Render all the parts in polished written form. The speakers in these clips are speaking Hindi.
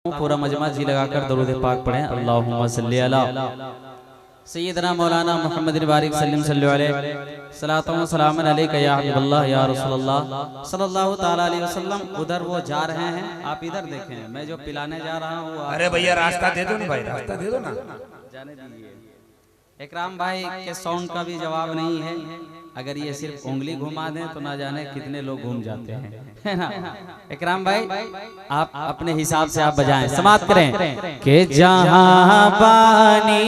पूरा मजमा जी लगाकर दरूद पाक पढ़ें। अल्लाहुम्मा सल्ली अला सय्यदना मौलाना मुहम्मद बारिक सल्लल्लाहु अलैहि सलातो व सलाम अलैका या हबीबल्लाह या रसूलल्लाह सल्लल्लाहु ताला अलैहि वसल्लम। उधर वो जा रहे हैं, आप इधर देखें, मैं जो पिलाने जा रहा हूँ। अरे भैया रास्ता दे दो ना भाई, रास्ता दे दो ना। जाने दीजिए। इकराम भाई के साउंड का भी जवाब नहीं है। अगर ये सिर्फ उंगली घुमा दें तो ना जाने कितने लोग घूम जाते हैं, है ना। इकराम भाई आप अपने हिसाब से आप बजाएं, समाप्त करें कि जहां पानी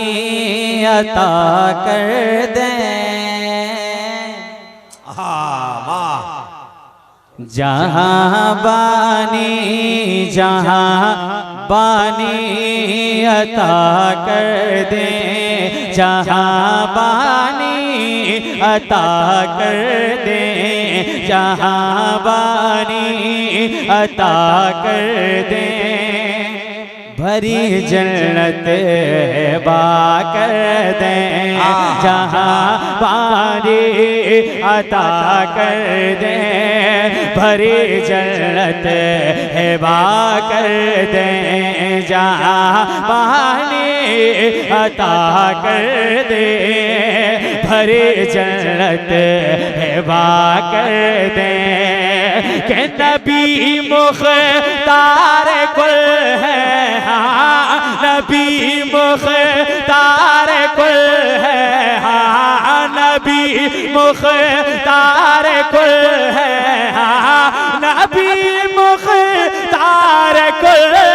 अता कर दें, जहां बानी अता कर दें, जहां बानी अता कर दें, जहां बानी अता कर दें, भरी जन्नत बा कर दें, जहां बानी अता कर दें, भरी जन्नत बा कर दें, जहां बानी अता कर दें, भरी जन्नत बा कर दें। कि नबी मुख्तार कुल है, हाँ नबी मुख्तार कुल है, हाँ नबी मुख्तार कुल है, हाँ नबी मुख्तार कुल है,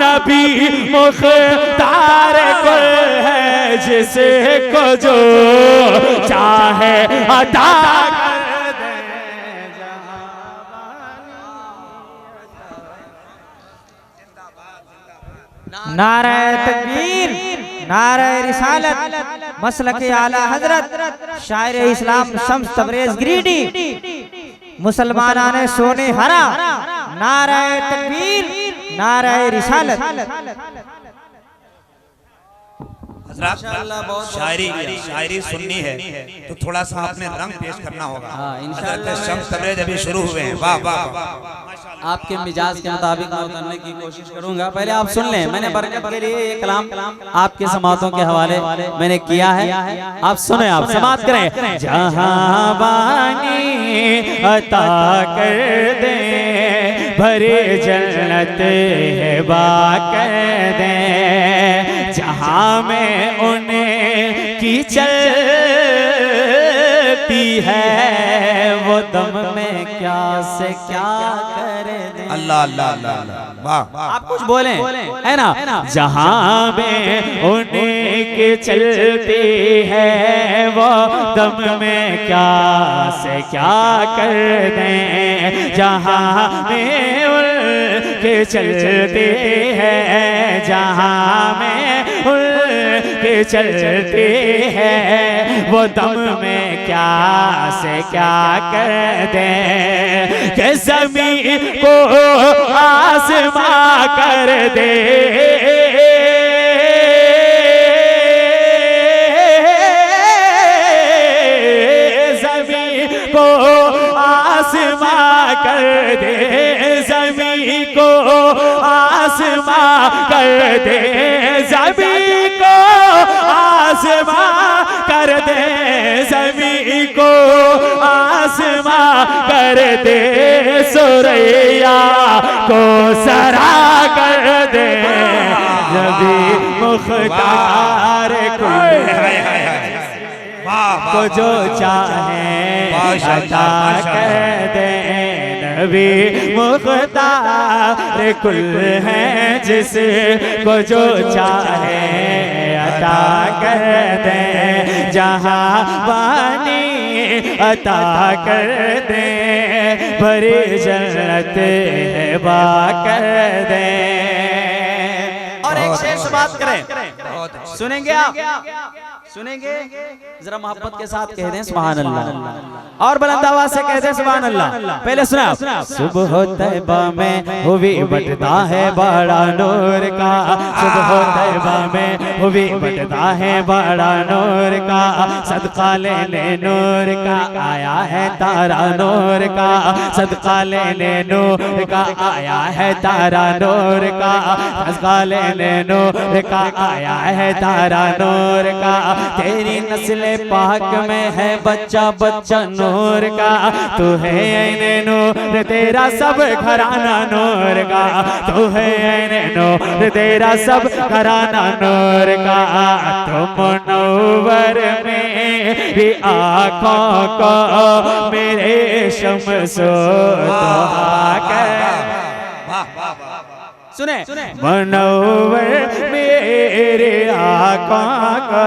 नबी मुख्तार कुल है, जिसको जो चाहे अता कर दे। नारे तकबीर, नारे रिसालत, मसलके आला हजरत, शायर इस्लाम शम्स तबरेज गिरिडीह, मुसलमानाने सोने हरा। नारे तकबीर, नारे रिसालत। शायरी सुननी है तो थोड़ा सा अपने रंग पेश करना होगा। इंशाअल्लाह शम्स तबरेज अभी शुरू हुए हैं। वाह वाह वाह। आपके मिजाज के मुताबिक मैं उतरने की कोशिश करूंगा। पहले आप सुन लें, मैंने बरकत के लिए ये कलाम आपके समातों के हवाले मैंने किया है, आप सुने, आप समात करें। जहां बानी अता कर दे, भरे जन्नत बा कर दे, जहां में उन्हें की चलती है, वो दम में क्या से क्या करे दे। अल्लाह अल्लाह अल्लाह वाह। आप कुछ बोलें, है ना। जहां में उन्हें की चलती है, वो दम में क्या से क्या कर दें, जहां में उनके चलते हैं, जहां में उनके चलते हैं, वो दम में क्या से क्या कर दें, कि ज़मीन को आसमां कर दे, ज़मीन को आसमां कर दे, ज़मीन को आसमां कर दे, ज़मीन को आसमां कर दे, ज़मीन को आसमां कर दे, सुरैया को सरा कर दे, नबी मुख्तार को जो चाहे अता कर दे, नबी मुख्तार कुल है, जिसको जो चाहे अता कर दे, जहां बानी अता कर दे, भरी जन्नत बा कर दे। और एक शेर से बात करें, सुनेंगे आप? सुनेंगे जरा मोहब्बत के साथ कह दें सुभान अल्लाह और बुलंद आवाज से कह दें सुभान अल्लाह। पहले सुना सुबह तैबा में हुई बटता है बड़ा नूर का, सुबह तैबा में हुई बटता है बड़ा नूर का, सदका लेने नूर का आया है तारा नूर का, सदका लेने नूर का आया है तारा नूर का, सदका लेने नूर का आया है तारा नूर का, तेरी नस्ल पाक में है बच्चा बच्चा नूर का, तू है ऐने नूर तेरा सब घराना नूर का, तू है ऐने नूर तेरा सब घराना नूर का, तुम मुनव्वर मेरी आँखों को मेरे शम्सो दुआ कर। सुने मुनव्वर मेरे आका का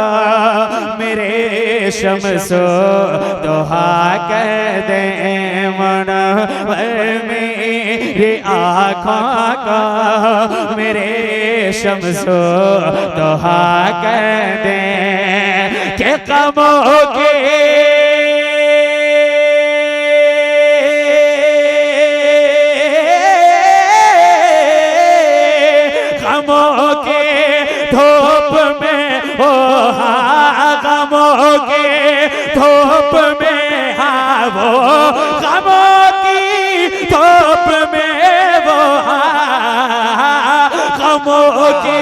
मेरे शम्सो दुआ कर दे, मुनव्वर मेरे आका का मेरे शम्सो दुआ कर दे, के कमों के धूप में हो गमों के धूप में वो गमों की धूप में वो गमों के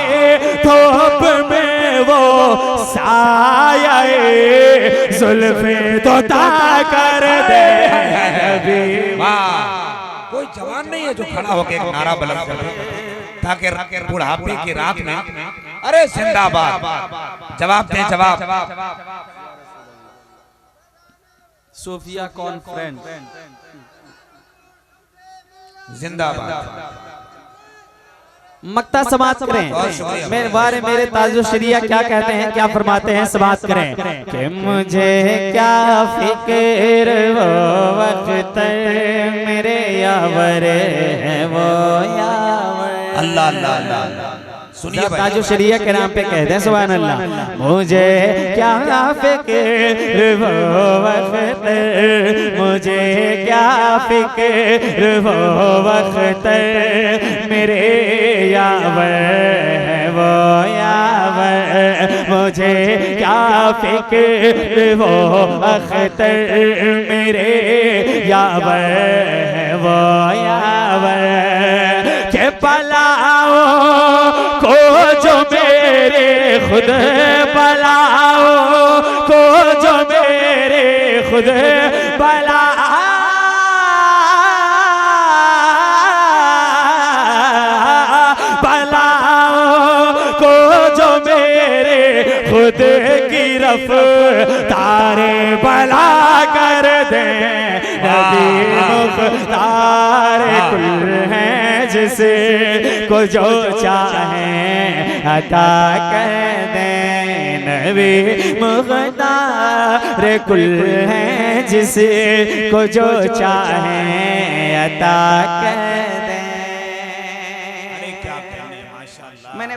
धूप में वो साये जुल्फे तो ता कर दे। कोई जवान नहीं है जो खड़ा होकर एक नारा बुलंद करे ताकि बुढ़ापे की रात में अरे जिंदाबाद जवाब दें जवाब। सोफिया कॉन्फ्रेंस जिंदाबाद। मक्ता समात करें मेरे बारे मेरे ताजो शरिया क्या कहते हैं क्या फरमाते हैं समात करें कि मुझे क्या फिक्र वो वक्त मेरे यावर है वो यावर। अल्लाह अल्लाह अल्लाह सुनिए ताजो शरिया के नाम पे कहते हैं सुभान अल्लाह। मुझे क्या फिक्र वो वक्त मुझे क्या फिक्र वो वक्त मेरे यावर है वो यावर। मुझे क्या फिक्र वो वक्त मेरे यावर है वो यावर। के पलाओ को जो मेरे खुद पलाओ को जो मेरे खुद पलाओ को जो मेरे खुद की रफ्तारे बला कर दे। नबी मुख्तार कुल है जिसे को जो चाहे अता कर दे। नबी मुख्तार कुल है जिसे को जो चाहे अता कर दे। अरे क्या कहने माशाअल्लाह। मैंने